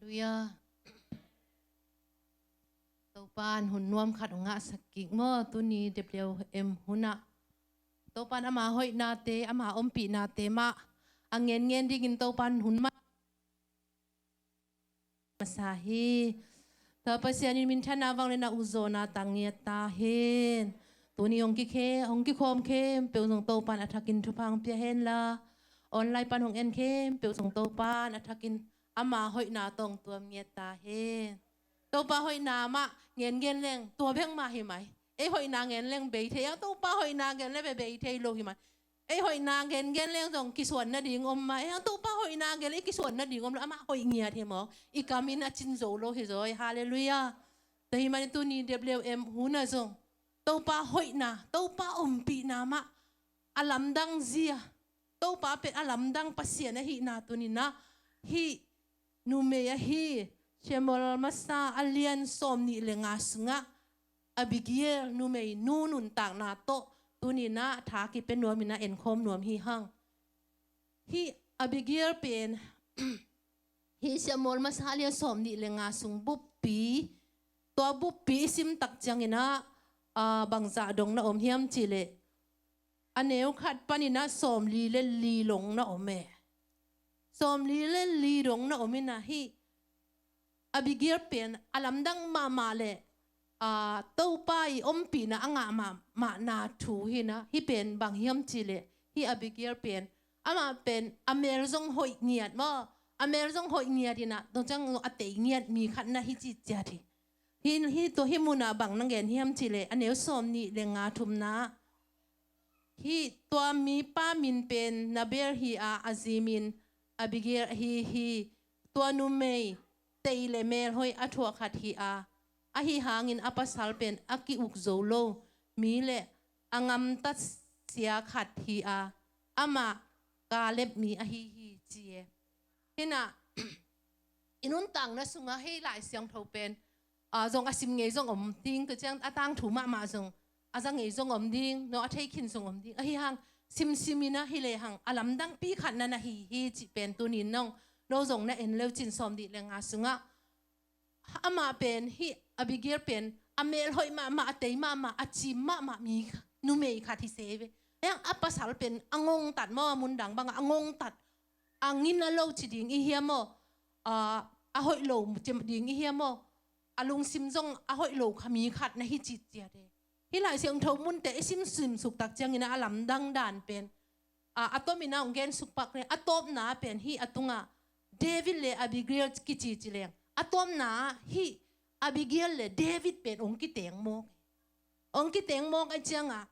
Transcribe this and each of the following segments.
ลูยาTopan hun nuam khat nga sakik mo tuni depleo huna Topan ama hoi na te ama ompi na te ma angen dingin Topan hun ma masahi tapasianin min thana wang le na uzona tangia ta hen tuni ongki khom khem pe song Topan athakin thupang pia hen la online pan hong en khem pe song Topan athakin ama hoi na tong tuam nge ta hen Topa hoi na ma ngen leng tua beng ma hi mai ai hoi na ngen leng be the ya Topa hoi na ngen le be the lo hi mai ai hoi na ngen leng jong ki suan na ding om ma ya Topa hoi na ngen le ki suan na ding om ama hoi ngia the mo I kamin a chin zo lo hi zoi hallelujah te hi man tu ni WM hu na jong Topa hoi na Topa om pi na ma alam dang zia Topa pe alam dang pasien na hi na tu ni na hi Numeite hi Cemol masa alian somni lenga sunga Abigail numei nunun tak na to tunina thaki pen nuamina enkom nuam hi hang hi Abigail pen hi Cemol masa alian somni lenga sung buppi to buppi sim tak jangina bangza dong na om hiam chile aneu khat panina som li le li long na ome som li le li long na omina hi Abigail pen alam dang mama le Topa I ompi na anga ma na thu hi na hi pen bang hiam chile hi Abigail pen ama pen amer jong hoi niat mo amer jong hoi niat na dong jang ate niat mi khat na hi chi cha thi hi to hi muna bang nang gen hiam chile aneu som ni le nga thum na hi to mi pa min pen na ber hi azimin Abigail hi to nu mei Teile mel hoi athua khat hi hi hangin apasal pen aki uk zolo mi le angam tat sia khat hi ama kalep mi hi chie hina inun tang na sunga hei lai siang tho pen zong asim ngei zong om ding ke chang atang thu ma zong azang ngei zong om ding no athei khin zong om ding hi hang simina hi le hang alam dang pi khat na hi chi pen tunin nong no zong na en leo chin som di lenga sunga ama pen hi Abigail pen amel hoi ma atei ma achi ma mi numei khat hi seve yang apasal pen angong tat mo mundang bang angong tat angin na lo chi ding I hiamo a hoi lo chem ding I hiamo alung sim jong a hoi lo khami khat na hi chi chia de hi lai siang tho mun te sim suk tak chang ina alam dang dan pen atomina ongen suk pak ne atop na pen hi atunga David le Abigail ki chi chileng atom na hi Abigail le David pen ongki teng mo ai changa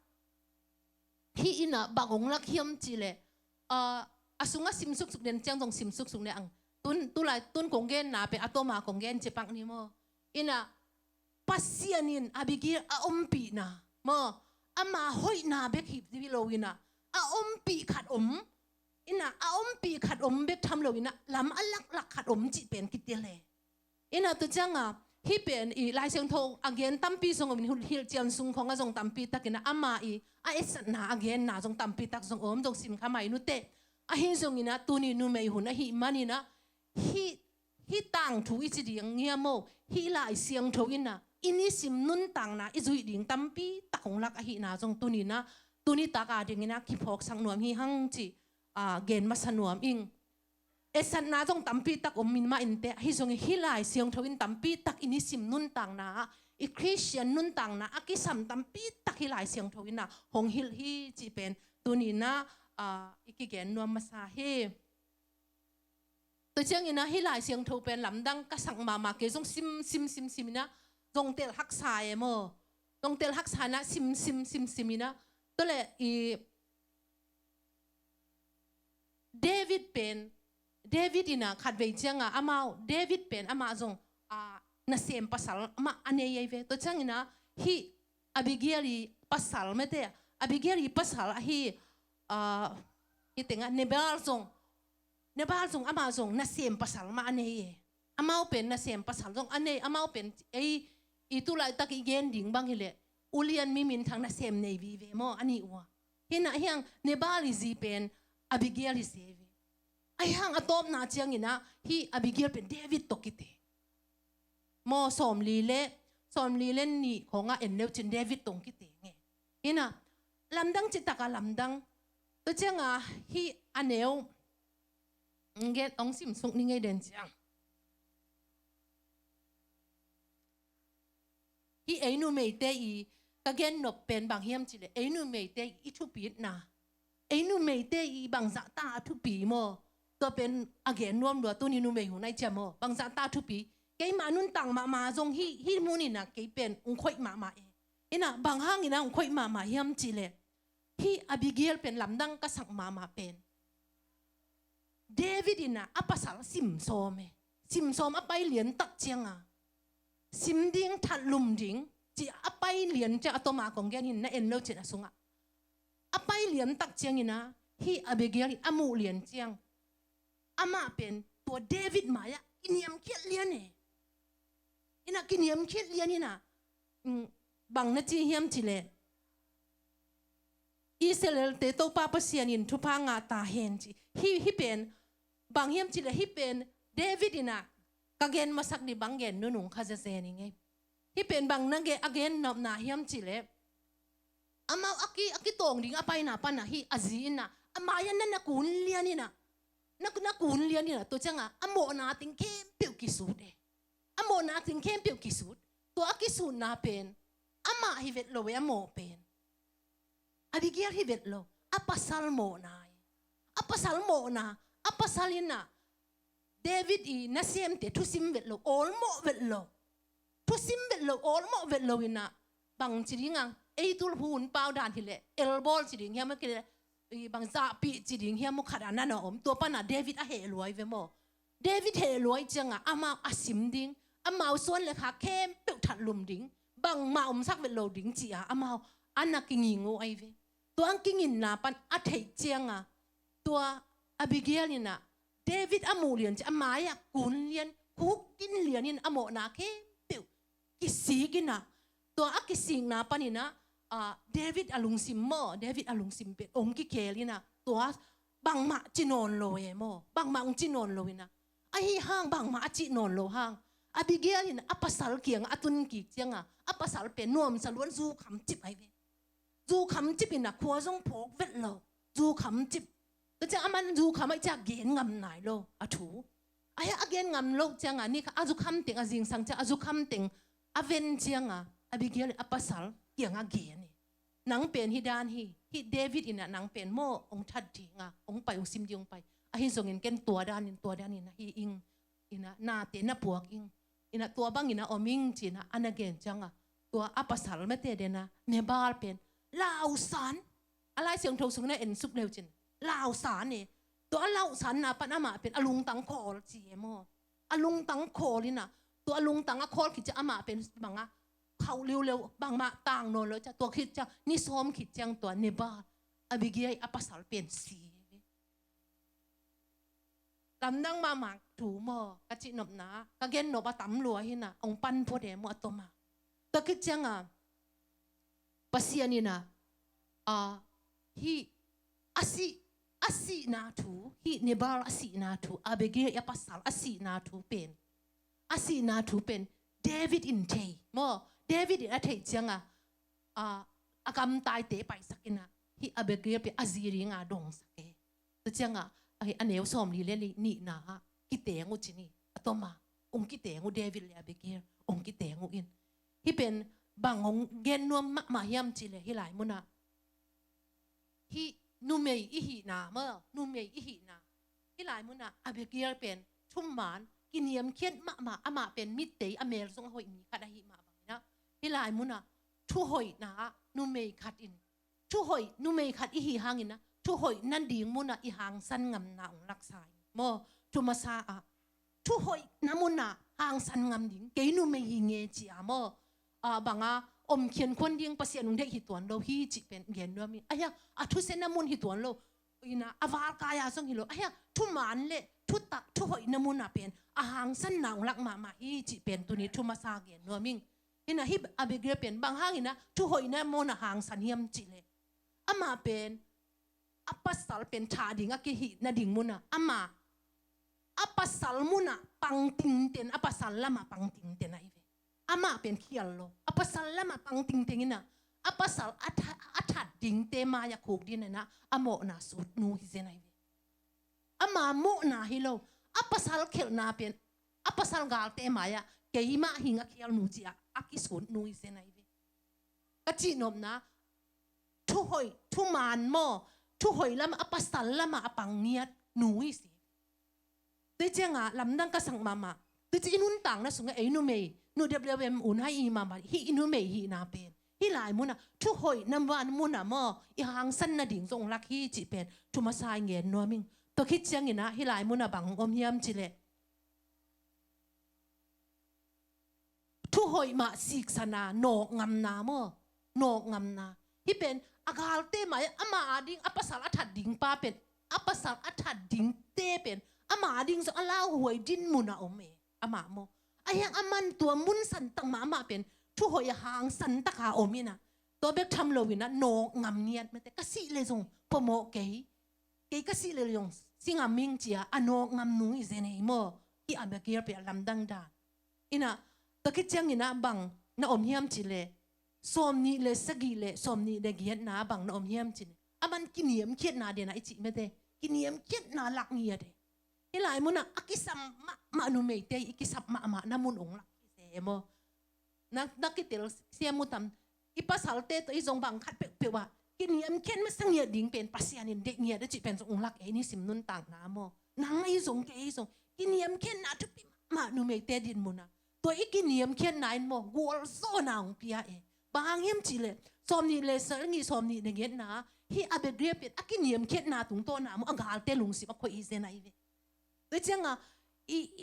hi ina bagong lak hiam chile asunga simsuk suk den chang jong simsuk suk ne ang tun konggen na pe atoma konggen chepak ni mo ina pasianin Abigail ompi na mo ama hoi na bek hi lo ina ompi khat ina ompi khat bek tham lo ina lam alak khat chi pen kitele ina tu changa hi pen I lai siang tho again tampi song min hil chiam sung khong a jong tampi takina ama esat na again na jong tampi tak jong jong sim khamai nu te a hi jong ina tuni nu mei hun a hi manina hi tang thu I chi ding ngia mo hi lai siang tho ina ini sim nun tang na I zui ding tampi takong lak a hi na jong tuni taka ding ina ki phok sang nuam hi hang chi gen ma sanuam ing esan na jong tampi tak min ma in te hi jong hi lai siang thoin tampi tak ini sim nun tang na I Christian nun tang na akisam tampi tak hi lai siang thoin na hong hil hi chi pen tunina ikigen nuam masa he to chang ina hi lai siang tho pen lamdang ka sang ma ke jong sim na jong tel hak sa e mo jong tel hak sa na sim ina to le David ina khat ve changa amao David pen ama jong na sem pasal ma ane ye ve to chang ina hi Abigail pasal mete Abigail pasal hi tenga nebal jong ama jong na sem pasal ma ane ye amao pen na sem pasal jong ane amao pen itu lai tak igen ding bang hile ulian mi min thang na sem nei vi ve mo ani wa hina hiang nebal zi pen Abigail save ไอ้ห้างอตอมนาเจียงนี่นะฮีอบิเกลเป็นเดวิดตกิเตมอสอมลีเล่นนี่ของเอ็นเลวจินเดวิดตงกิเตไงนี่นะลำดังจิตตะกาลำดังตัวเจ้าฮีอันเนวเกตองซิมสุกนี่ไงเดินเจียงฮีไอ้นูเมย์เตอีกะเกนนบเป็นบางเฮียมจิเลไอ้นูเมย์เตอีทุปีนะไอ้นูเมย์เตอีบางสัตตาทุปีโมตัวเป็นอาเกนรวมตัวตัวนี้นูเมย์หูในเจมอบางสัตตาทุปีเกยมานุนตังมาจงฮีมูนี่นะเกยเป็นองค่อยมาเองนะบางห้างนี่นะองค่อยมาเฮียมจิเลฮีอบิเกลเป็นลำดังกษักมาเป็นเดวิดนะอัปสาสิมโซมอัปไปเหรียญตักเจียงสิมดิ้งทัดลุมดิ้งจีอัปไปเหรียญจะอัตมาของแกนี่นะเอ็นเลวเจนะสุงอัปไปเหรียญตักเจียงนี่นะฮีอบิเกลอามูเหรียญเจียงอามาเป็นตัวเดวิดมายะกินยำเคียดเลียนนี่นะกินยำเคียดเลียนนี่นะบังนัจีเฮียมจิเลอิสราเอลเตโตปาปเซียนินทุพังอาตาเฮนจีฮีเป็นบางเฮียมจิเลฮีเป็นเดวิดนะกะเกนมาสักดิบังเกนนุ่งข้าจะเซนี่ไงฮีเป็นบางนักเกอเกนนบนาเฮียมจิเลอามาอักตองดิ้งอไปนาปนะฮีอาจีนะอามายันนั่นนักกุนเลียนี่นะนักกุนเลียนี่นะตัวจังอโมนาติงเข้มเปียวกิสูดอโมนาติงเข้มเปียวกิสูดตัวกิสูดนาเป็นอามาฮิเวตโลเวอโมเป็นอบิเกลฮิเวตโลอัปสัลโมนาอัปสัลโมนาอัปสัลินะเดวิดอีนัสเซมเตทุซิมเวตโลออลโมเวตโลทุซิมเวตโลออลโมเวตโลวินะบางจิริงังไอตุลพูนเปล่าด่านที่เละเอลบอลจิริงเฮียมันกิเลบางซาปีจิริงเฮียมุขดานั่นอมตัวปนัดเดวิดเฮลอยเวโมเดวิดเฮลอยจังอามาอาสิมดิงอามาส่วนเลยค่ะเข้มเปิดถัดลุมดิงบางมาสักเวตโลดิงจีอามาอันนักกิงิงโอไอเวตัวอันกิงินนาปันอัดเหจียงตัวอบิเกลนี่นะเดวิดอมูเลียนจะอามายกุนเลียนคุกกินเลียนนี่อโมนาเข้มเปิดกิสีกินนะตัวอักกิสิงนาปันนี่นะเดวิดอลุงซิมโมเดวิดอลุงซิมเป็นองค์กิเคลีนะตัวบางมาจินอนโลเอโมบางมาองจินอนโลวินะไอห้างบางมาจินอนโลห้างอบิเกลนี่นะอัปสัลเกียงอตุนกิเจียงอัปสัลเป็นนวมสลวนซูคำจิบไอเวซูคำจิบนะขวาจงพกเวทโลซูคำจิบก็จะอามันซูคำไอจะเกณฑ์งำไหนโลอะถูไอ้เกณฑ์งำโลเจียงนี่ค่ะอาซูคำติงอาจิงสังจะอาซูคำติงอาเวนเจียงอบิเกลอัปสัลเกียงเกณฑ์นี่นังเป็นฮิดานฮิเดวิดอินะนังเป็นโมองทัดดิงองไปองซิมดิงไปฮิส่งเงินเกณฑ์ตัวด้านนี่นะฮิอิงอินะนาเตนะปวกอิงอินะตัวบางอินะอมิงจีนะอันเกณฑ์จังตัวอัปสัลไม่เตเดนะเนบาลเป็นลาวสานอะไรเสียงทงสุงเนี่ยเอ็นซุปเร็วจินลาวสานเนี่ยตัวลาวสานนะปัญหามาเป็นอลุงตังโคลจีโมอลุงตังโคลินะตัวอลุงตังโคลคิดจะอามาเป็นบางเขาเร็วๆบางมาต่างโนเลยจะตัวคิดจะนิสมคิดจังตัวเนบาอบิเกลอัปสัลเป็นสีลำนั่งมาหมากถูมอกระจินบนะกระเกนนบตำลัวหินะองปันพอเดมอตัวมาตัวคิดจังปัสยานี่นะฮีอาศินาทูฮีเนบาลอาศินาทูอบิเกลอัปสัลอาศินาทูเป็นเดวิดอินเทย์โมเดวิดอาเทย์จังอากำตายเตะไปสักนะฮีอเบเกลเป็นอาซีริงดงสักตัวจังอันเนวสอมลีเลนี่นะกิเตงูจินี่ตัวมาองกิเตงูเดวิดเลยอเบเกลองกิเตงูอินฮีเป็นบางองเกนนวมมาเฮียมจิเลฮีหลายมุนะฮีนูเมย์อีหีนาเมื่อนูเมย์อีหีนาฮีหลายมุนะอเบเกลเป็นชุ่มหวานกินเยี่ยมเขียนมาอามาเป็นมิตรเตยอเมริกาหอยมีขัดหิมาบางนะฮิลายมุนะทุหอยนะนูเมย์ขัดอินทุหอยนูเมย์ขัดอีหีหางอินนะทุหอยนั่นดีมุนะอีหางสันงำนาองรักษาโมทุมาซาทุหอยน้ำมุนะหางสันงำดิ่งเกยนูเมย์หิเงจีโมบางอมเขียนคนดิ่งภาษาหนุ่มเด็กหิตวนโลฮีจิเป็นเขียนด้วยมีไอ้ยะทุเซน้ำมุนหิตวนโลอินะอวาร์กายาส่งหิโลไอ้ยะทุมันเละทุหอยน้ำมุนเป็นอาหางสันนางรักมาฮีจิเป็นตัวนี้ทุมาซาเกียนนัวมิงฮินะฮิบอเบเกลเป็นบางห้างฮินะทุหอยน้ำมุนหางสันเฮียมจิเลอามาเป็นอัปปัสสัลเป็นชาดิ่งกิหินาดิ่งมุนอามา apasal muna pangtingten apasal lama pangtingten ay ama pen kialo apasal lama pangtingten ina apasal athat dingte maya khok din na amo na sut nu hizenai ama mo na hilo apasal khel na pen apasal galte maya keima hinga khial nu chia akisut nu hizenai kachi nom na thu hoi thu man mo thu hoi lama apasal lama apangiat nu hisi tôi chăng à làm năng cái sang mama tôi chỉ inun tang na sunga ai nu mei nu WM un hai i mama hi inu mei hi na pen hi lai muna thu hoi nam wan muna mo i hang san na ding zong lak hi chi pen thu ma sai nge no ming to khit chang ina hi lai muna bang om hiam chi le thu hoi ma sik sana no ngam na mo no ngam na hi pen agal te mai ama ading apasal athat ding pa pen apasal athat ding te pen ama ding so ala huai din muna ome ama mo ayang aman tua mun san tang mama pen thu hoi hang san ta ka omina to bek tham lo wina no ngam niat mete ka si le jong pomo ke ka si le yong singa ming chia ano ngam nu i zene mo ki ambe ger pe lam dang da ina to ki chang ina bang na om hiam chi le som ni le sagi le som ni de giat na bang na om hiam chi aman kiniam khiet na de na i chi mete kiniam khiet na lak ni de ilai mo na akisam ma Numeite ikisap ma namun ong lak se mo nakitil siya mo tam ipasalte to izong bang khat pe wa kiniam ken ma sang ya ding pen pasianin de nia de chi pen ong lak e ni sim nun tang na mo nang izong ke izong kiniam ken na tu ma Numeite din mo na to ikiniam ken na mo gol so na ong pia e bang him chi le som ni le ser ni som ni de get na hi abe gre pe akiniam ken na tung to na mo angal te lung si ko i ze na i tôi chăng à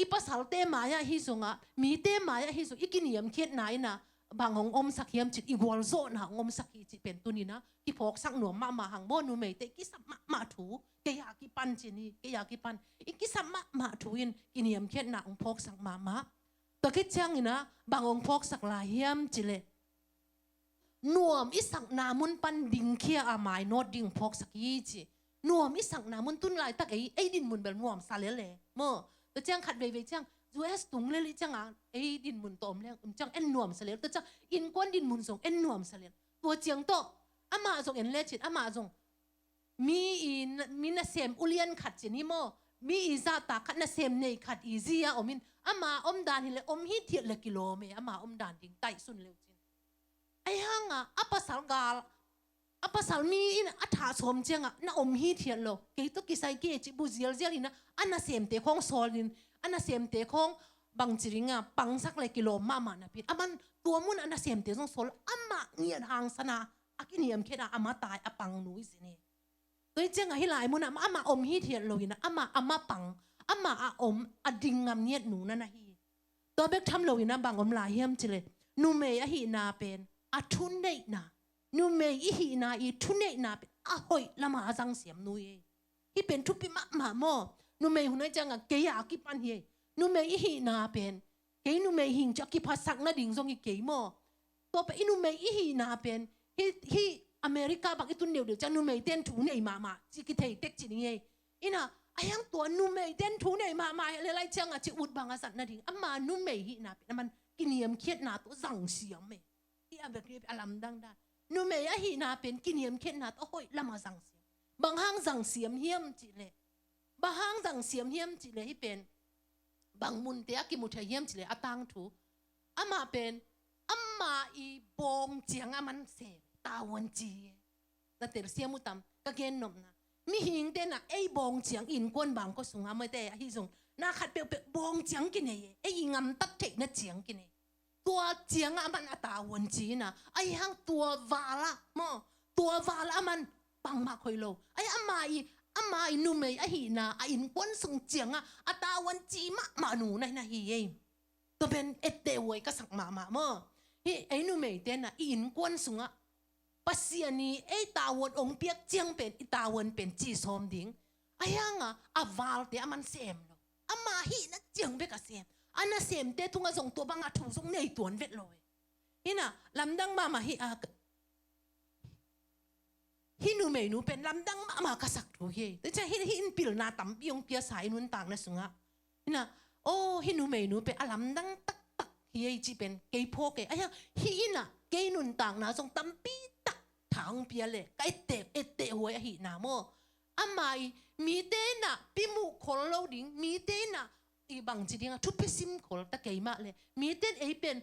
pasal te maya hi sunga mi te maya hi su ikiniam khiet nai na bangong om sakhiam chit igwal zo na om sakhi chi pen tunina ki phok sak no ma hang bo nu mei te ki sam ma thu ke ya ki pan chini ke ya ki pan iki sam ma thu in kiniam khiet na ong phok sak ma to ki chang ina bangong phok sak la hiam chile nuam isak na mun pan ding khia amai not ding phok sak hi chi nuam isak na mun tun lai tak ai din mun bel nuam salele mo to chang khat ve chang US tung le li chang a ai din mun tom le chang en nuam salel to chang in kon din mun song en nuam salel to chiang to ama song en le chit ama song mi na sem ulian khat chini mo mi iza ta khat na sem nei khat izia omin ama om dan hi le om hi thiet le kilo me ama om dan ding tai sun le chin ai hanga apasal gal apasal mi in atha som chenga na om hi thian lo ke to ki sai ke chi bu zial zial ina ana sem te khong solin ana sem te khong bang chiringa pangsak le kilo mama na pit aman tua mun ana sem te song sol ama ngian hang sana akiniam khena ama tai apang nu isini toi chenga hilai mun ama om hi thian lo ina ama pang ama a om adingam niet nu na hi to bek tham lo ina bang om la hiam chile nu me a hi na pen athun nei na nu me i hi na i thune na a hoi lama jang siam nu ye hi pen thu pi ma mo nu me hunai changa ke ya ki pan hi nu me i hi na pen ke nu me hing cha ki phasak na ding zong i ke mo to pe nu me i hi na pen hi America bak itun neu de cha nu me ten thu nei ma chi ki thei tek chi ni ye ina ayang to nu me ten thu nei ma le lai changa chi ut bang asat na ding amma nu me hi na pen man kiniam khiet na to jang siam me hi abe grip alam dang da nu me a hi na pen kiniam khet na to hoi lama jang siam bang hang jang siam hiam chi le ba hang jang siam hiam chi le hi pen bang mun te a ki mu tha hiam chi le atang thu ama pen amma i bong chiang aman se tawon chi na ter siam utam ka gen nom na mi hing te na ei bong chiang in kon bang ko sunga ma te hi jong na khat pe bong chiang ki ne ei ngam tak the na chiang ki neตัวเจียงมันตาวันจีน่ะไอ้ห้างตัววาละมอตัววาละมันปังมาคอยโลไอ้อามาอีนุ่มไอ้หีน่ะไอ้อินก้นส่งเจียงอ่ะตาวันจีมาหนูในน่ะฮีเองตัวเป็นเอเตวก็สักมามอฮีไอ้นุ่มเต้นน่ะอินก้นส่งอ่ะปัสยานีไอ้ตาวันองเปียกเจียงเป็นไอ้ตาวันเป็นจีซอมดิ้งไอ้ห้างวาลเตะมันเซมโลอามาฮีน่ะเจียงเบกเซมอันนั้นเสียมเตะทุ่งส่งตัวบางถูส่งในตัวเวทเลยฮิน่ะลำดังมาฮินูเมนูเป็นลำดังมากระสักถูเฮแต่จะฮินปิลนาตั้มปียงเปียสายนุนต่างนะสุงะ นะโอ้ฮินูเมนูเป็นอลัมดังตักตักเฮียจีเป็นเกย์พวกเกย์ไอ้ยังฮิน่ะเกย์นุนต่างนะทรงตั้มปีตักทางเปียเลยก็เตะหัวฮินาโมอามามีเตน่ะพิมุขอลดิ้งมีเตน่ะอีบางจีดิ้งทุบพิซิมขอลตะเกย์มาเลยมีเตนไอเป็น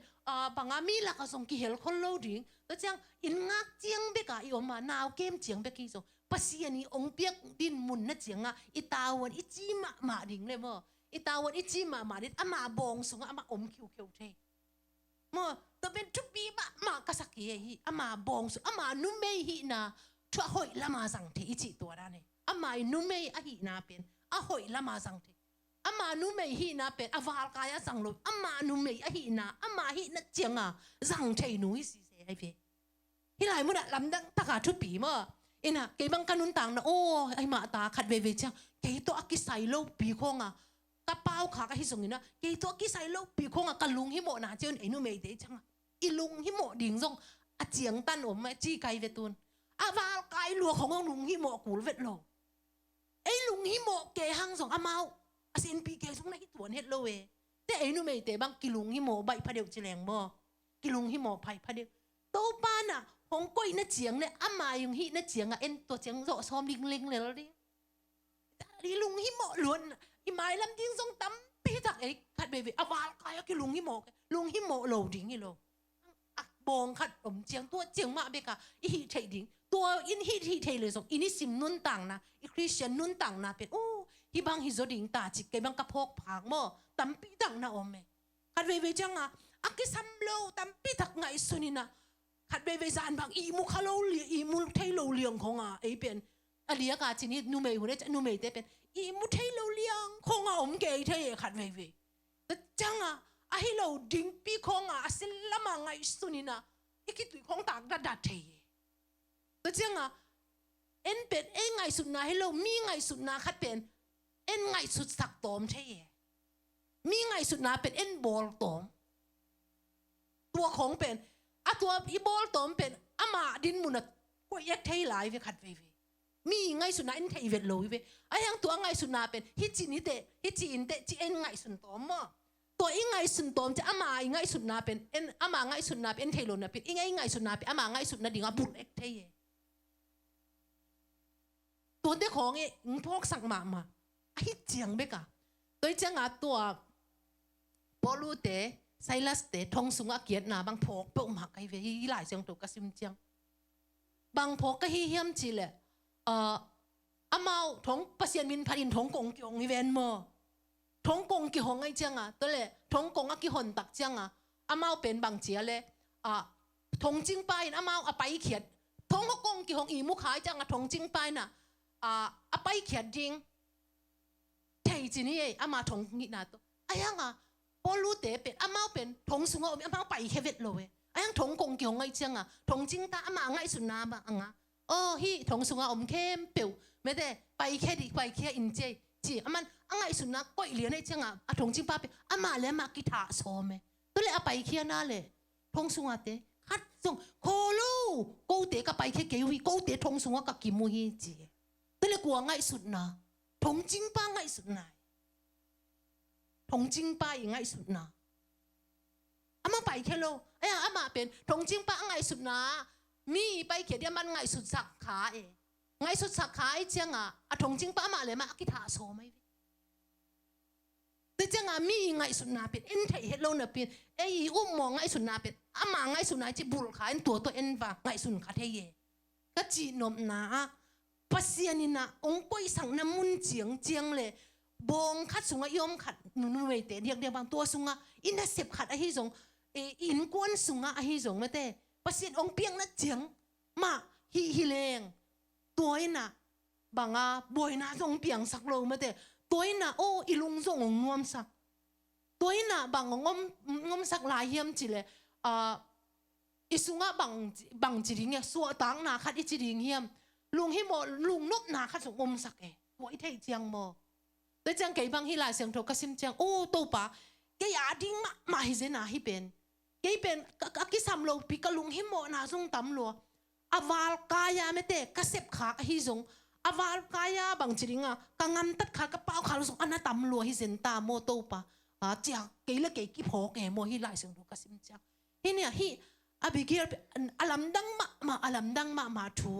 บางอามีละก็ส่งกิเฮลขอลดิ้งแต่จังอินงักเจียงเบกะอีออกมานาวเกมเจียงเบกี้ส่งปัสยานีองเปียกดินมุนนะเจียงอ่ะอีตาวันอีจีมาดิ้งเลยมั้งอีตาวันอีจีมาดิ้งอามาบองส่งอามาอมคิวเทมั้งแต่เป็นทุบบีมากระสักเยฮีอามาบองส่งอามานุ่มเมฮีนะทั่วหอยละมาสังเทอีจีตัวนั้นเองอามานุ่มเมย์ฮีนาเป็นหอยละมาสังเทอามานุ่มเมย์ฮีนาเป็นวาลกายสังโลอามานุ่มเมย์ฮีนาอามาฮีนะเจียงอ่ะสังเทนุ้ยสิเสียให้เฟฮิไลมุนะลำดังตะขาทุบปีมั้งอินะเก็บังกันนุนต่างนะโอ้ไอมาตาขัดเวจังเกี่ยตัวกิไซโลปีคงอ่ะกระเป๋าขาก็ฮิส่งนะเกี่ยตัวกิไซโลปีคงอ่ะกันลุงฮิโมนะเจ้าไอ้นุ่มเมย์เดจังอ่ะอีลุงฮิโมดิ่งซงเจียงตันอมจีไกเวตุนวาลกายลัวของลุงฮิโมกูเวทโลไอ้ลุงฮิโมเกหังส่งอามาสินปีเกส่งในตัวเฮ็ดโลเวแต่ไอ้นุ่มเมย์เดบังกิลุงฮิโมใบพะเดียวจิแรงบ่กิลุงฮิโมไผ่พะเดียวโตปาน่ะหงก้อยน่ะเจียงเนี่ยอามาyungฮิน่ะเจียงอ่ะเอ็นตัวเจียงโซซ้อมลิงเลยแล้วดิดิลุงฮิโมล้วนอีไม้ลำดิ้งทรงตั้มปีตักไอ้ขัดเบบีอวาลกายกิลุงฮิโมโลดิ้งฮิโลบองขัดผมเจียงตัวเจียงมาเบกะอีฮิเทดิ้งตัวอินฮิเทเลยส่งอินิสิมนุ่นต่างนะอีคริสเตียนนุ่นต่างนะเป็นโอ้ฮิบังฮิโซดิ้งตาจิกเกบังกระพกผางโมตั้มปีตักนะอมเมขัดเบบีจังอ่ะอักกิซัมโลตั้มปีตักไงสุนินะขัดเบย์ซานบางอีมุขโลเลียอีมุเทโลเลียงของไอเป็นเลียกาจีนี่นูเมย์หัวเนี่ยนูเมย์เป็นอีมุเทโลเลียงของอมเกย์เทขัดเบย์แต่จังไอโลดิ้งปีของสิละมังไงสุนินะอีกิตุของตากดัดเทแต่จังเอ็นเป็นเอ็นไงสุดนะให้โลมีไงสุดนะขัดเป็นเอ็นไงสุดสักตอมเทมีไงสุดนะเป็นเอ็นบอลตอมตัวของเป็นตัวอีบอลตอมเป็นอามาดินมุนก็ยักเทหลายเวขัดเวมีไงสุนัขอินเทเวลโลเวไอ้ยังตัวไงสุนัขเป็นฮิจินิเตฮิจิอินเตจิเอ็นไงสุนตอมมั้งตัวอีไงสุนตอมจะอามาไงสุนัขเป็นเอ็นอามาไงสุนัขเป็นเทโลนะเป็นอีไงสุนัขเป็นอามาไงสุนัขดิ่งบุญเอ็กเทตัวเด็กของเองพวกสังมาฮิเจียงเบกะตัวจังตัวบอลูเตไซลัสเตทงสุงอาเกียรนาบางพกเปิ่มหักไอเวหลายเสียงตัวกระซิมเจียงบางพกก็เฮียมจีเลยอามาทงปัสยามินพันอินทงกงกิองอีเวนโมทงกงกิหงไอเจียงตัวเลยทงกงอากิหนตักเจียงอามาเป็นบางเจียเลยทงจิงไปอามาไปเขียดทงกงกิหงอีมุขายจังทงจิงไปน่ะไปเขียดดิงเทจีนี่อามาทงนี่นาตัวไอ้ยังพอรู้เตะเป็นอามาเป็นทงสุงอามาไปแค่เวทเลยไอ้ยังทงกงเกี่ยวไงเจียงทงจิงตาอามาไงสุนาบ้างฮิทงสุงอาเข้มเปียวไม่ได้ไปแค่ดิไปแค่อินเจจีอามันไงสุนาก็อีเลียนไอ้เจียงทงจิงป้าเป็นอามาเลยมากิถาโซมตัวเลยไปแค่น่าเลยทงสุงอาเตะคัดส่งโคลูกูเตะก็ไปแค่เกี่ยวกูเตะทงสุงอาก็กิมุฮีจีตัวเลยกลัวไงสุนาทงจิงป้าไงสุนาทงจิงป้าอย่างไงสุดนะอามาไปแค่โลอามาเป็นทงจิงป้าไงสุดนะมีไปเขียนมันไงสุดสักขาไงสุดสักขาเจียงทงจิงป้ามาเลยมากิถาโซไหมแต่เจียงมีไงสุดนะเป็นเอ็นไทยเฮโลนะเป็นอุ้มมองไงสุดนะเป็นอามาไงสุดนะจีบุลขาตัวเอ็นว่าไงสุดขาเทยก็จีนมนะปัสยานินะองค์ก้อยสั่งน้ำมุนเจียงเลยบงขัดสุงยอมขัดนูเวเตเรียกบางตัวสุงอินเดเสพขัดไอ้สงอินกวนสุงไอ้สงไม่เตประสิทธิ์องเปียงนั่นเจียงมาฮิเลงตัวน่ะบางบอยน่ะองเปียงสักโลไม่เตตัวน่ะโอ้อีลุงส่งงอมสักตัวน่ะบางงอมสักหลายเฮียมจิเลยอีสุงบางจิริงเนี่ยสัวตังน่ะขัดอีจิริงเฮียมลุงฮิโมลุงนบน่ะขัดส่งงอมสักตัวอีเทเจียงโมแต่จังเกี่ยบังฮิลาเสียงโทรกสิมจังโอ้ตัวป่าเกี่ยดิ้งมาฮิเจน่าฮิเป็นเกี่ยเป็นกิสามโลพิกลุงฮิโมนาซุงตำลัวอวาลกายาไม่เตะกระเสพขาฮิจง awal kaya bang ciringa kangam tat kha ka pau khalu song ana tam lo hi zen ta mo to pa chia ke la ke ki pho ke mo hi lai sing do ka sim chia hi ne hi abigir alam dang ma thu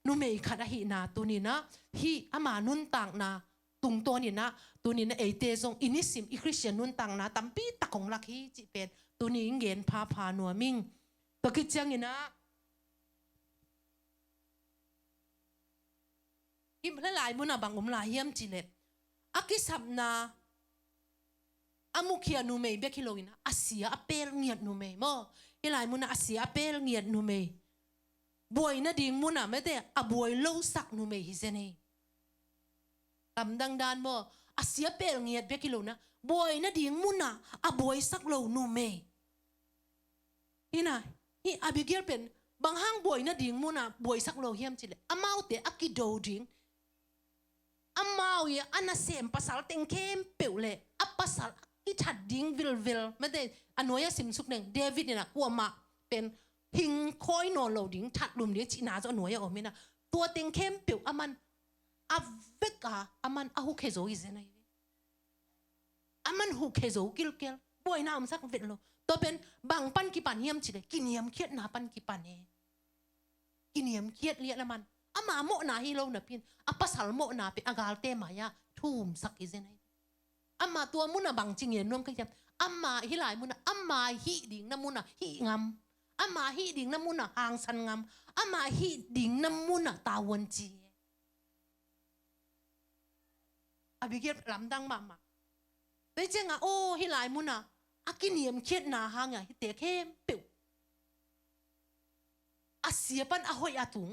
nu me khada hi na tu ni na hi ama nun tang na tung to ni na tu ni na e te song inisim i christian nun tang na tampi takong lak hi chi pen tu ni ngen pha no ming to ki chang ina im la lai mun na bang la hiam chi let akisap na amukhia nu me be kiloina asia apel ngiat nu me mo ilai mun na asia apel ngiat nu me boy na ding mun na me te a boy lo sak nu me hi zene tam dang dan mo asia pel ngiat be kilona boy na ding mun na a boy sak lo nu me ina hi abigir pen bang hang boy na ding mun na boy sak lo hiam chile amau te akido ding amau ya anasem pasal tengkem peule apasal ki that ding vil me te anoya sim suk neng david ni na kwa ma penหิงคอยนอนเราดิ้งถัดลุมเดียจีน่าจะหน่วยออกมินะตัวเต็งเข้มเปียวอามันอาเวกาอามันอาหูเคโซอิเซนัยอามันหูเคโซกิลเกลบ่อยน้ำสักเวทโลตัวเป็นบางปันกี่ปันเยี่ยมจีเลยกินเยี่ยมเครียดหนาปันกี่ปันเองกินเยี่ยมเครียดเลี้ยละมันอามาโมนาฮิโลนะพินอาปัสสาวะโมนาเป็นอากาลเตมายาทุ่มสักอิเซนัยอามาตัวมุนนะบางจิงเงียนร่วมกันยับอามาฮิลายมุนนะอามาฮิดิ่งน้ำมุนนะฮิงามอามาฮีดิ่งน้ำมุนอ่ะหางสันงามอามาฮีดิ่งน้ำมุนอ่ะตาวันจีอาบิเกตลำดังมาแต่เจ้าโอ้ฮีหลายมุนอ่ะอากินเยี่ยมเช็ดนาหางอ่ะฮีเตะเข้มเปียวอาเสียปันอาหอยอาตุง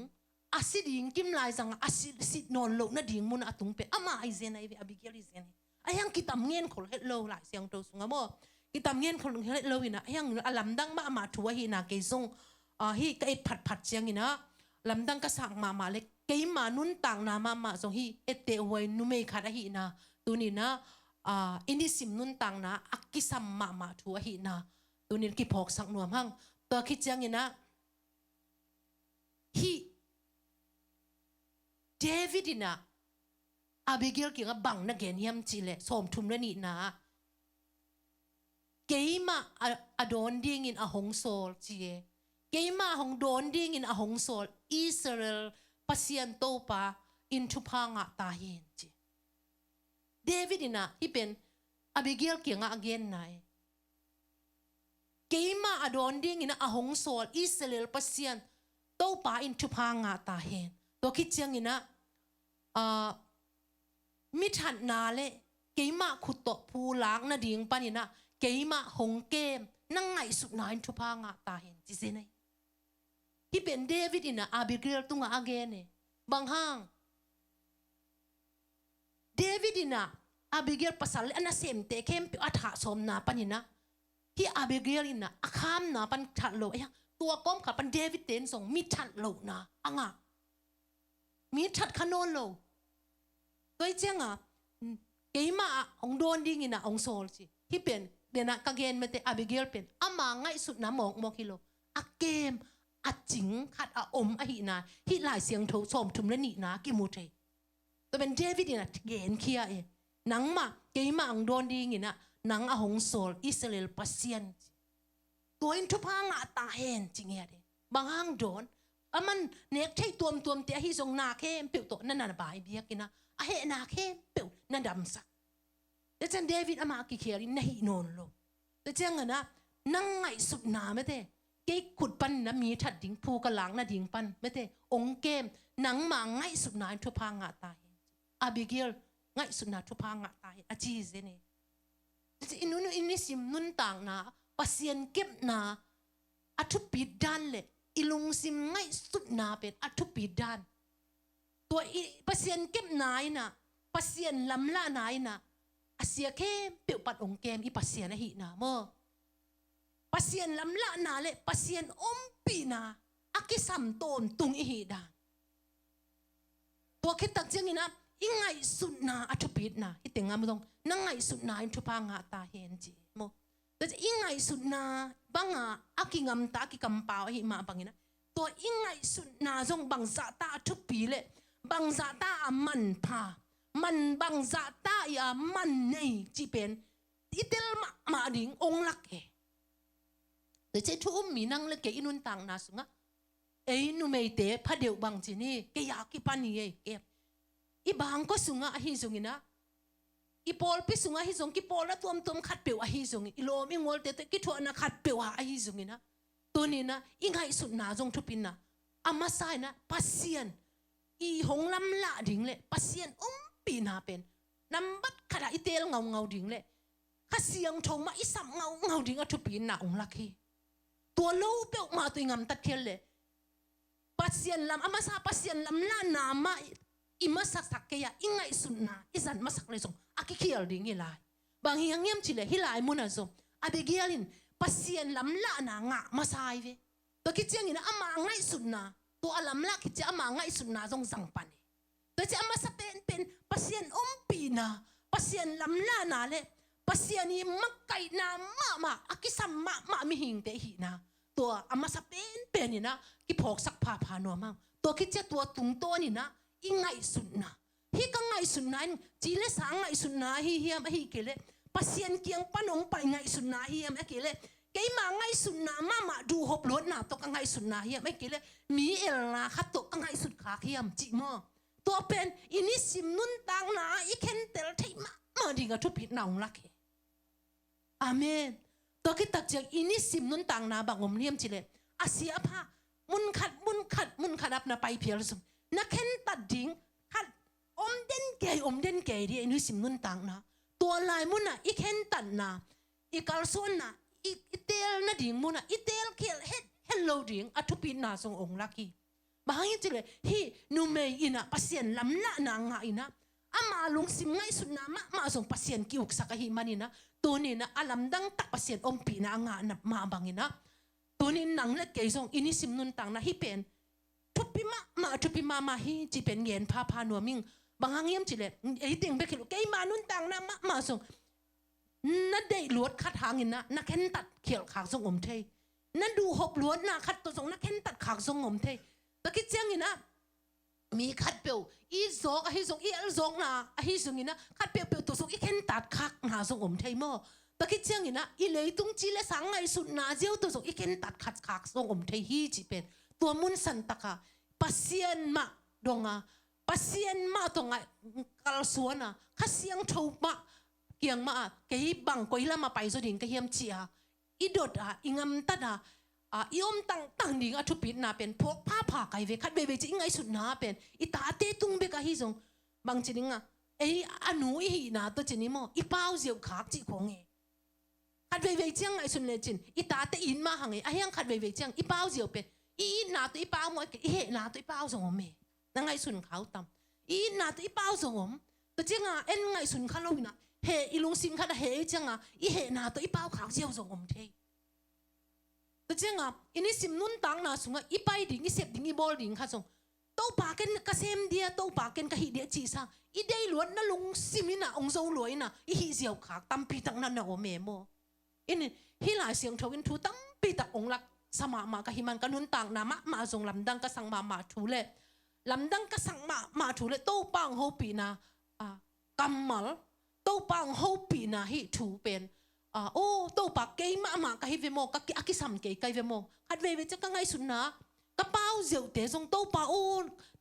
อาสิดิ่งกิมลายสังอาสินอนโลกน่ะดิ่งมุนอาตุงเปียอามาไอเซนไอเวอาบิเกตไอเซนไอยังกิตามเงี้ยนคนเฮ็ดโลหลายเสียงโตสูงอ่ะโมกิตามเงี้ยคนเฮ็ดโลหินะยังลำดังมาทัวหินะเกยซงฮีก็ไอผัดเสียงหินะลำดังก็สั่งมาเล็กเกยมานุนต่างนามาซงฮีเอเตอไว้นุเมฆาดหินะตัวนี้นะอินิสิมนุนต่างนะอักกิสัมมาทัวหินะตัวนี้กิพอกสังนวมหังตัวคิดเสียงหินะฮีเดวิดนะอาบิเกลเกี่ยงบังนักเกียนยำจีเลสมทุมระนีนะเกยมาอดอนดิ้งอินอหงโซลจีเกยมาหงดอนดิ้งอินอหงโซลอิสราเอลปัสยันโตปาอินทุพังะตาเห็นจีเดวิดนะที่เป็นอาบิเกลเกี่ยงอะเกนไนเกยมาอดอนดิ้งอินอหงโซลอิสราเอลปัสยันโตปาอินทุพังะตาเห็นตัวคิดเชียงอินะมิถันนาเลเกยมาขุดโตพูล้างนาดิ่งปานินะเกยมาหงเกมนั่งไงสุดนายทุพางะตาเห็นจิเซนัยที่เป็นเดวิดอินะอาบิเกลตุงอาเกนเนบางห้างเดวิดอินะอาบิเกลภาษาเลอันนั้นเสมเตเข้มปิอัฐะสมนาปันยินะที่อาบิเกลอินะอาคามนาปันฉัดโลเอ้ยตัวก้มขับปันเดวิดเต็นส่งมิฉัดโลนะอ่างะมิฉัดขนนโลตัวเจ้าเกยมาองโดนดิ้งอินะองโซลสิที่เป็นเดี๋ยวนะกางเกนมันแต่อาบิเกลเป็นอามาง่ายสุดนะมองกิโลอาเกมอาจิงขัดอาอมอาหินาที่หลายเสียงโถสมทุมและนีนะกิมูเทตัวเป็นเดวิดนะเกนเคียเอหนังมาเกยมาองโดนดิ้งอินะหนังอาหงโซลอิสราเอลปัสเซียนตัวอินทุพังอาตาเห็นจริงเงี้ยเดบางห้างโดนอามันเนกใช้ตัวเตะที่ทรงนาเข้มเปียวตัวนั่นน่ะบายเบียกินะอาเหนาเข้มเปียวนั่นดำสักแต่จันเดวิดอามากิเครินหินนโลแต่จังนะนั่งไงสุดนาไม่เตะเกยขุดปันนะมีถัดดิ่งภูกระหลังนะดิ่งปันไม่เตะองเกมหนังมาไงสุดนาทุพางะตายอาบิเกลไงสุดนาทุพางะตายอาจีเซเนแต่อินุสิมนุนต่างนะปัสยันเก็บนาอัทุปิดดันเลยอิลุงสิมไงสุดนาเป็นอัทุปิดดันตัวปัสยันเก็บนายนะปัสยันลำละนายนะอาเซียเข้มเปียวปัดองเกมอีปัสเซียนหินาโมปัสเซียนลำละนาเลปัสเซียนอมปีนาอากิสัมโตนตุงอีหิดานตัวคิดตักเจียงนี่นะอีไงสุดนาอัทุปิดนาอีเต็งงามตรงนั่งไงสุดนาอินทุพางะตาเห็นจีโมแต่อีไงสุดนาบังอากิงามตากิกำเปล่าหิมาบังนะตัวอีไงสุดนาจงบังซาตาอัทุปีเล บังซาตามันพามันบังซาตาอย่ามันนี่จีเป็นอิเตลมาดิ่งองลักเอแต่เจ้าทุ่มมีนั่งเล็กเกอินุนต่างนาสุงะเอ้นูไม่เตะพระเดียวบางจีนี่เกยากิปานี่เก็บอีบางก็สุงะฮิซุงินะอีปอลพิสุงะฮิซุงกิปอลละตัวขัดเปียวฮิซุงอีโลมิงอลเตะกิทัวนะขัดเปียวฮิซุงินะตัวนี้นะอีไงสุดนาจงทุปินนะอามาไซนะปัสเซียนอีหงลำละดิ่งเละปัสเซียนปีนาเป็นนำบัดขดาอีเตลเงาดิ่งเละข้าเสียงทงมาอีสัมเงาดิ่งอะทุปินนะองลักฮีตัวลูเปียวมาตัวงามตัดเคียนเลยปัสเซียนลำอามาซาปัสเซียนลำละนามาอิมาสักเกียอิงไงสุดนาอิสันมาสักเลยส่งอากิเคียลดิ่งฮิลายบางอย่างเงียบชิเลฮิลายมุนาส่งอาเบเกียลินปัสเซียนลำละนางะมาซายเวตัวคิดเจียงนะอามาไงสุดนาตัวลำละคิดเจียอามาไงสุดนาส่งสังปันตัวเจ้ามาสักเป็นปัสเซียนปีนาปัสเซียนลำละนาเลปัสเซียนนี่มักไก่นามาอากิสัมมามิหิงเตหินาตัวอามาสักเป็นนี่นะกิพอกสักพานัวมั่งตัวคิดเจ้าตัวตุงตัวนี่นะอิงไงสุดนาฮิกังไงสุดนาจีเลสางไงสุดนาฮิเฮียมฮิเกเลปัสเซียนเกียงปนงไปไงสุดนาฮิเฮียมเกเลเกยมาไงสุดนามาดูหบล้วนนาตัวกังไงสุดนาฮิเฮียมเกเลมีเอลนาขัดตัวกังไงสุดขาฮิเฮียมจิมอตัวเป็นอินิสิมนุนตังนาอีเคนเตลที่มาดิ่งกับทุพิษนาองลักเฮอาเมนตัวคิดตักจากอินิสิมนุนตังนาบางอมเลียมจิเลอาเซียพามุนขัดอับนาไปเพียรสมนักเข็นตัดดิ่งขัดอมเด่นเกยที่อินิสิมนุนตังนาตัวลายมุนน่ะอีเข็นตัดนาอีกาลส่วนน่ะอีเตลนาดิ่งมุนน่ะอีเตลเขียนเฮลโลดิ่งอัทุพิษนาทรงองลักฮีบางอย่างจิเลฮีนูเมยินะปัสเซียนลำละนางอินะอามาลุงสิมไงสุดนามาส่งปัสเซียนกิวสักหิมันนะตัวนี้นะอาลำดังตักปัสเซียนปีนางนับมาบางนะตัวนี้นังเล็กเกยส่งอินิสิมนุนตังนะฮิเป็นทุบปีมาฮิจีเป็นเงินพานัวมิงบางอย่างจิเลไอ้ติ่งไปคิดเกยมานุนตังนะมาส่งนั่นได้ลวดคัดหางินนะนักเข็นตัดเขียวขากส่งอมเทนั่นดูหบลวดนะคัดตัวส่งนักเข็นตัดขากส่งอมเทตะกี้เจียงนี่นะมีขัดเปียวอีโซกไอ้ส่งอีเอลโซกนะไอ้ส่งนี่นะขัดเปียวตัวส่งอีเข็นตัดคักนาส่งอมเทยมั่วตะกี้เจียงนี่นะอีเลยตุ้งจีเลสังไงสุดนาเจียวตัวส่งอีเข็นตัดคักส่งอมเทยฮีจีเป็นตัวมุนสันตะกะปัสเซียนมาดงอ่ะปัสเซียนมาตรงไงกัลสวนอ่ะข้าเสียงทูมาเกียงมาเกี่ยบังกุยละมาไปสุดิงเกี่ยมเชียอีดดอ่ะอีงามตัดอ่ะยอมตั้งดิ่งอัทุปิดนาเป็นพวกผ้าไก่เวคัดเบจิงไงสุดนาเป็นอีตาเตตุงเบกะฮิซงบางจิงอ่ะไอ้อนุอีนาตัวจินิโมอีเป้าเจียวขากจิของเอคัดเบจิงไงสุดเลยจินอีตาเตอินมาหังเอไอ้ยังคัดเบจิงอีเป้าเจียวเป็นอีนาตัวอีเป้ามวยอีเหนาตัวอีเป้าส่งอมเมนั่งไงสุดเขาตำอีนาตัวอีเป้าส่งอมตัวจิงอ่ะเอ็นไงสุดข้าโลวินะเฮอีลุงสิงคัดเฮจิงอ่ะอีเหนาตัวอีเป้าขากเจียวส่งอมเทตัวเจ้าอ่ะอินิสิมนุนตังนาสุงอ่ะอีไปดิ่งอีเสพดิ่งอีบอลดิ่งข้าส่งโต้ปากันกระเซมเดียโต้ปากันกระหิเดียจีซ่าอีได้ล้วนนั่นลุงสิมินะองโซรวยนะอีหิเสียวขากตั้มปีตังนั่นนะโอเมโมอินฮิลายเสียงทวินทูตั้มปีตักองลักสมามากะหิมันกันนุนตังนามาส่งลำดังกระสังมาถูเล่ลำดังกระสังมาถูเล่โต้ปังโฮปีนะกัมมัลโต้ปังโฮปีนะฮิถูเป็นโอ้ตัวปากเกยมากะฮิเวโมกะอากิสัมเกยไกเวโมคัดเวจะกังไงสุนนะกระเป๋าเจียวเตะทรงตัวปาโอ้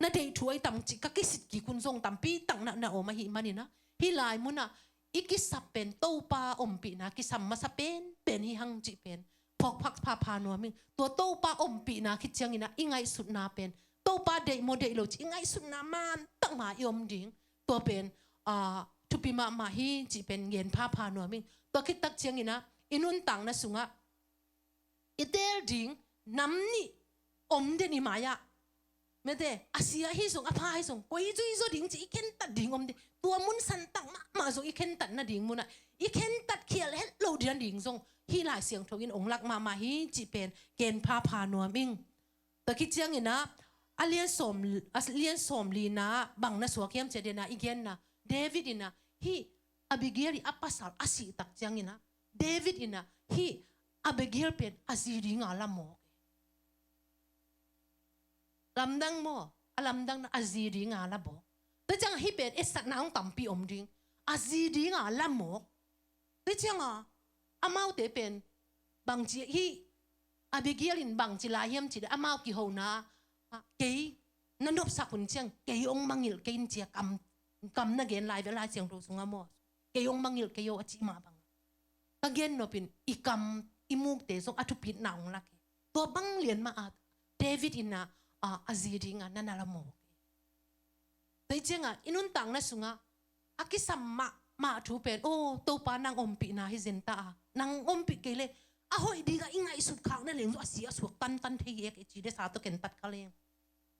นาเดย์ช่วยตำจิกะกิสิกิคุณทรงตำปีตังนะโอมาหิมันนี่นะฮิลายมุนะอีกิสับเป็นตัวปาอมปีนะกิสัมมาสับเป็นฮิฮังจิเป็นพอกพักพานัวมิงตัวปาอมปีนะคิดเชียงนี่นะอีไงสุดนาเป็นตัวปาเดย์โมเดลโลจิอีไงสุดนามันตั้งมายอมดิ่งตัวเป็นทุปีมาฮิจิเป็นเงินพานัวมิงตัวคิดตักเชียงนี่นะอินุนตังนะสุงะอีเดลดิ่งน้ำนี่อมเดนี่มายะไม่ได้อาเซียฮิส่งอภัยส่งกุยจุยโซดิ่งจีอีเข็นตัดดิ่งอมเดตัวมุนสันตังมาส่งอีเข็นตัดนะดิ่งมุนอ่ะอีเข็นตัดเขียลเฮ็ดโลเดียนดิ่งส่งฮิหลายเสียงทวินองลักมาฮิจีเป็นเกณฑ์พานัวมิงตัวคิดเชียงนี่นะอาเลียนสมลีนะบังนะสวกเขียมเจเดนะอีเกนนะเดวิดนะฮิAbigail apasal asi tak jang ina David ina hi Abigail pen aziri nga lamo lamdang mo alam dang na aziri nga labo te chang hi pen esat na ong tampi om ding aziri nga lamo te chang amau te pen bang chi hi abigialin bang chi la hiam chi amau ki ho na ke nanop sakun chang ke ong mangil ke in chia kam na gen lai ve lai chang ro sunga mo ke ong mangil ke yo achi ma bang ka gen no pin ikam imuk te so atupit naung la ke to bang lian ma at David ina aziri nga nanalamo te chenga inun tang na sunga akisam ma thu pen to pa nang ompi na hi zenta nang ompi kele ahoi diga inga isut khang na leng asia suak tan thei ek chi de sa to ken tat kaleng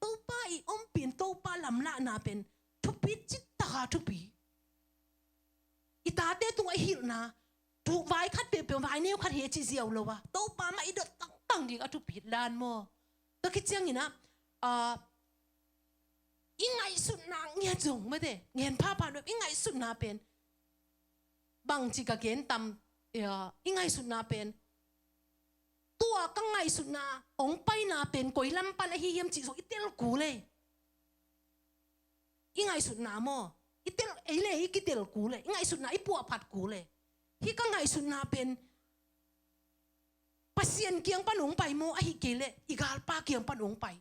to pa I ompin to pa lam la na pen thupi chit ta thupi ita te tung a hil na thu vai khat pe vai neu khat he chi ziaw lo wa to pa ma I dot tang ding a thupi lan mo to ki chang ina ingai sut na nge jong ma de ngen pa no ingai sut na pen bang chi ka gen tam ingai sut na pen tua ka ngai sut na ong pai na pen koi lam pa la hi yam chi so itel ku le ingai sut na mo itel ele hi kitel ku le ingai sut na I pu phat ku le hi ka ngai sut na pen pasien kiang panong pai mo a hi kele igal pa kiang panong pai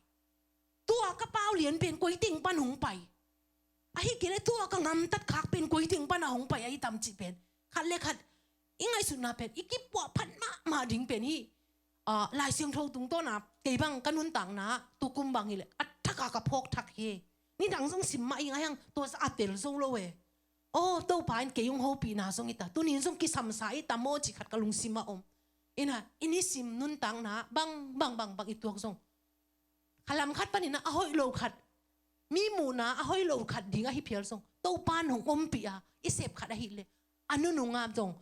tua ka pau lian pen koi ting panong pai a hi kele tua ka ngam tat khak pen koi ting panong pai ai tam chi pen khat le khat ingai sut na pen iki pu phat ma ding pen hi lai siang thau tung to na ke bang kanun tang na tu kum bang hi le athaka ka phok thak he ni dang song sim ma inga yang to sa atel zo lo we to pain ke yung ho pi na song ita tu nin song ki sam sa ita mo chi khat ka lung sim ma om ina ini sim nun tang na bang ituak song halam khat panina ahoi lo khat mi mu na ahoi lo khat dinga hi phial song to pan hong om pi a isep khat a hi le anu nu ngam song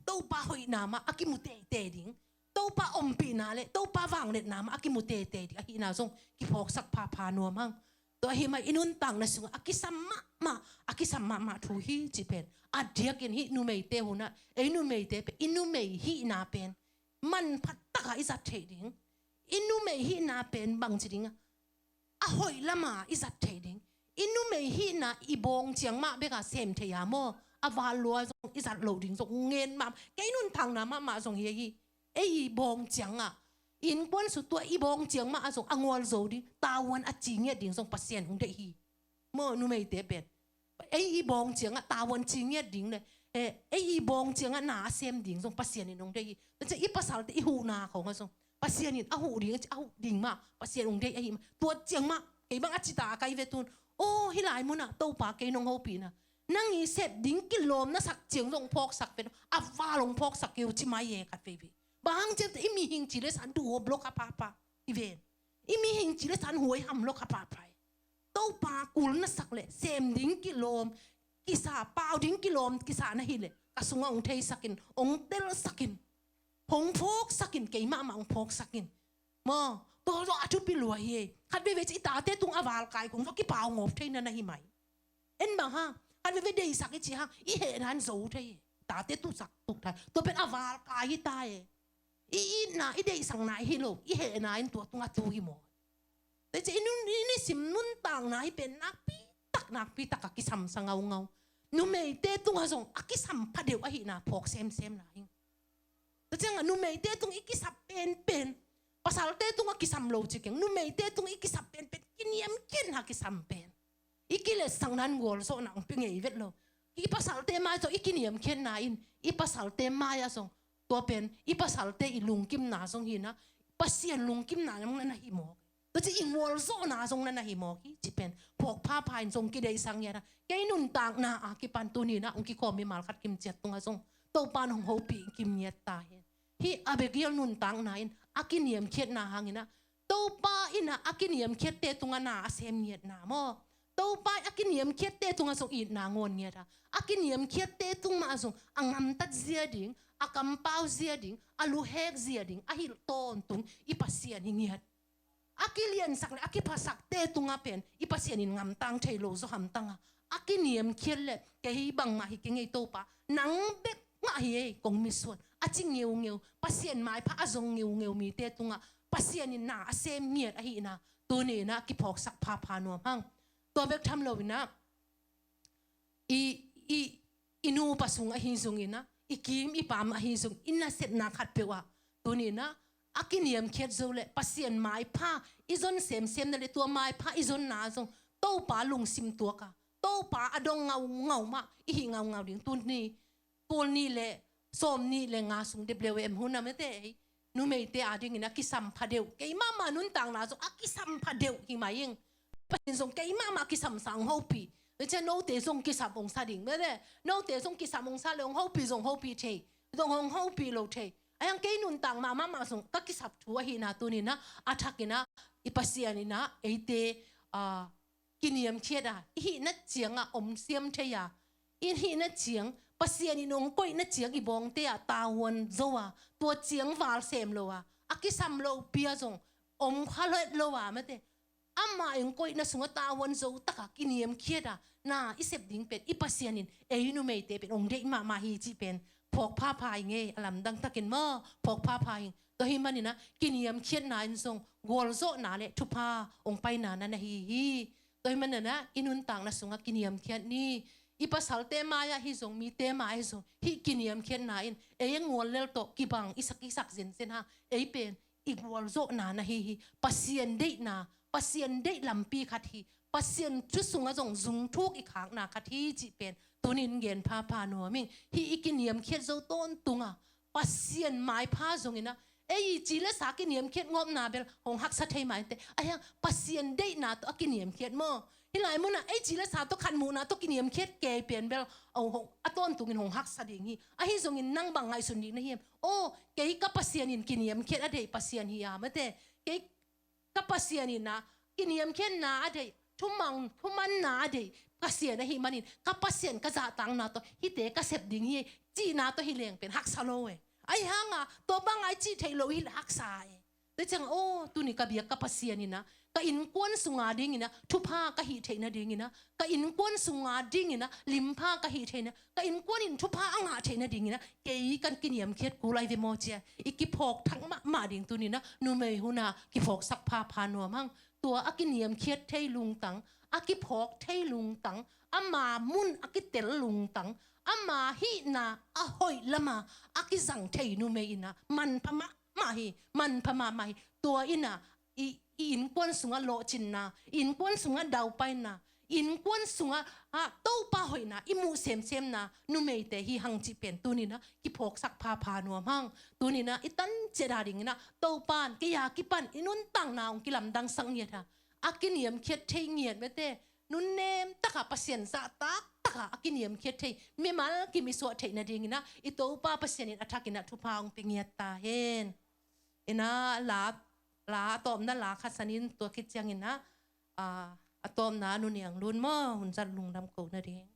to pa hoi na ma akimute te ding to pa om pi na le to pa wang le na ma akimute te di a hi na song ki phok sak pa no mang to hi ma inun tang na sung akisam ma thu hi chi pen adiak in hi Numeite huna Numeite pe Numei hi na pen man phat taka izat trading Numei hi na pen bang chiding ahoi lama izat trading Numei hi na ibong chiang ma beka sem the ya mo aval lo zong izat loading zong ngen ma kai nun thang na ma zong hi ibong chiang in pon su tua ibong chiang ma azong angwal zo di tawan a chinge ding song pasien hung de hi mo Numeite pen ibong chiang tawan chinge ding le ibong chiang na sem ding song pasien in hung de hi ta I pasal te hu na ko nga song pasien in ahu ding ma pasien hung de hi tua chiang ma ke bang achita kai vetun hilai mo na to pa ke nong ho pi na nang I set ding kilom na sak chiang song phok sak pen avalong phok sak ke chi mai ye khat fe bang jem te imi hing chi le san du ho blok apa even imi hing chi le san huai ham lok apa to pa kul na sak le sem ding kilom kisa pau ding kilom kisa na hi le kasunga ong thei sakin ong tel sakin hong phok sakin ke ma ong phok sakin mo to atu pi lo ye khat ve chi ta te tung awal kai kong ki pau ngop thei na hi mai en bang ha khat ve dei sak chi ha I he ran zo thei ta te tu sak tu thai to pen awal kai ta ye na dei sang na hi lo he na in tu tunga tu hi mo te che ini sim nun tang na hi pen nak pi tak ki sam sang ngau Numeite tung azong akisam pa deu a hi na phok sem na hi te che nga Numeite tung ikisap pen pasal te tung akisam lo chikeng Numeite tung ikisap pen kiniam ken ha kisam pen ikile sang nan gol so na pingei vet lo I pasal te ma so ikiniam ken na in I pasal te ma ya song to pen I pasal te I lungkim na song hi na pasien lungkim na nang na hi mo to chi ingwol so na song na hi mo ki chi pen phok pa in song ki dei sang ya na kai nun tak na ki pan tu ni na ong ki ko mi mal khat kim chet tung song to pan hong ho pi kim nyet ta hi abegial nun tang na in akiniam khet na hangina to pa ina akiniam khet te tunga na asem nyet na mo to pa akiniam khet te tunga song I na ngon nyeta akiniam khet te tung ma song angam tat zia ding akam pau zia ding alu hek zia ding ahil ton tung ipasian hingiat akilian sakle akipasak te tunga pen ipasian in ngam tang thailo zo ham tanga akiniam khelle ke hi bang ma hi ke ngei to pa nang bek nga hi kong misuan aching ngeu pasien mai pha azong ngeu mi te tunga pasien in na asem miet a hi na ตัวนี้นะกิพอกสักพานัวมั่งตัวเบกทำเรานะอีนูปัสงอหิซุงอินะอีกิมอีปามอหิซุงอินะเสร็จนักขัดเปว่าตัวนี้นะอากินิยมเขียดโจเลปัสเซียนไม้ผ้าอีจนเซมนั่นเลยตัวไม้ผ้าอีจนหนาจงโต้ป่าลงซิมตัวกะโต้ป่าอดงเงามาอีหิเงาดิ่งตุนนี่ปูนี่แหละส้มนี่แหละงาสุงเดบเลวเอ็มหุ่นน่ะไม่ได้นูไม่ได้อาดิ่งนะกิสัมพัดเดียวเกยมานุนต่างนาจงอากิสัมพัดเดียวหิมายังปัสเซียนจงเกยมากิสัมสังหูปีแล้วจะโน้ตเตจงกิสัมองศาดิ่งไม่ได้โน้ตเตจงกิสัมองศาเลยหูปีจงหูปีเทจงหูปีโลเทไอ้ยังเกยนุนต่างมาส่งก็กิสับทัวหินาตัวนี้นะอาทักนะอีปัสเซียนี่นะไอเตกินยมเชียดอีนัดเจียงอมเสียมเทียอีนัดเจียงปัสเซียนี่นงก้อยนัดเจียงอีบองเตียตาวันโจวตัวเจียงวาลเซมโลอากิสัมโลเปียจงอมขลุ่ยโลไม่เตอามาเองก้อยนัดสงตาวันโจตะกกินยมเชียดน่าอีเสพดิ้งเป็นอีปัสเซียนินเอยุนุเมเตเป็นองเดกมาฮีจีเป็นพกผ้าพายเงี้ยลำดังตะกินมาพกผ้าพายตัวหิมันนี่นะกินยมเชียดนายทรงกอลโซนาเลทุพาองไปนานันฮีตัวมันนะอินุนต่างนะสงกินยมเขียนนี่อีภาษาเตมายาฮิสงมีเตมาฮิสงฮิกินยมเขียนนายเองงวลเลลโตกิบังอิสักเซนเซนฮะเป็นอีกวอลโซนานะฮิปัสเซียนเดนะปัสเซียนเดลำปีขัดฮิปัสเซียนจุดสงะจงซุงทุกอีกขางนาขัดฮิจีเป็นตัวนินเงินพานัวมิงฮิอีกินยมเขียนโซต้นตุงะปัสเซียนไม้พาจงอินะจีเลสากินยมเขียนงบนาเบลหงหักสัตย์ให้หมายแต่ยังปัสเซียนเดนะตัวกินยมเขียนมั่วที่ไหนมุนะจีเลสาตัวขันมูนะตัวกินยมเขียนเกยเปลี่ยนเบลเอาหงต้นตุงินหงหักสัตย์อย่างนี้ฮิจงอินนั่งบังไงสุนีนะเฮียมโอ้เกยกับปัสเซียนินกินยมเขียนอะไรปัสเซียนฮิยาไม่แต่เกยกับปัสเซียนินนะกินยมเขียนนาอะไรทุมันนาอะไรปัสเซียนนะฮิมันนินกับปัสเซียนก็จะตังนาตัวฮิเตก็เสพดิ่งฮีจีนาตัวฮิเลียงเป็นหักสโลเอไอ้ฮังตัวบางไอจีเทโลฮิลักษาแต่จังโอ้ตัวนี้ก็เบียกับปัสเซียนี่นะก็อินกวนสุงาดิ่งนะทุพาก็หิเทนะดิ่งนะก็อินกวนสุงาดิ่งนะลิมพาก็หิเทนะก็อินกวนอินทุพาอ่างาเทนะดิ่งนะเกยกันกินยมเค็ดกูไลเวโมเจียอีกิพอกทั้งมาดิ่งตัวนี้นะนูเมหุนากิพอกสักพานัวมั่งตัวอากินยมเค็ดเทลุงตังอากิพอกเทลุงตังอามามุนอากิเตลลุงตังอามาฮีนาอาหอยละมาอากิสังเทนูเมอินะมันพม่ามาฮีมันพม่ามาฮีตัวอินะอินกวนสุงะโลจินนาอินกวนสุงะดาวไปนาอินกวนสุงะโตป้าหอยนาอิมูเซมนานูเมเตฮีหังจิเป็นตัวนี้นะกิพกสักพานัวมั่งตัวนี้นะอิตันเจดาดิงนะโตปานกิยากิปันอินุนตังนาองกิลำดังสังเงียดฮะอากินยมเคียดเทเงียดไม่เตนุนเนมตะขาปัสเซียนซาตักตะขาอากินยมเคียดเทมีมากิมิสวดเทนะดิงนะอิโตป้าปัสเซียนอัฐกินะทุพาองปิเงียดตาเห็นอินะลาตอมนั่นลาคัสนินตัวคิดจังอินะตอมนานุนยังรุนมั่วหุ่นจัดลุงดำกูนั่นเอง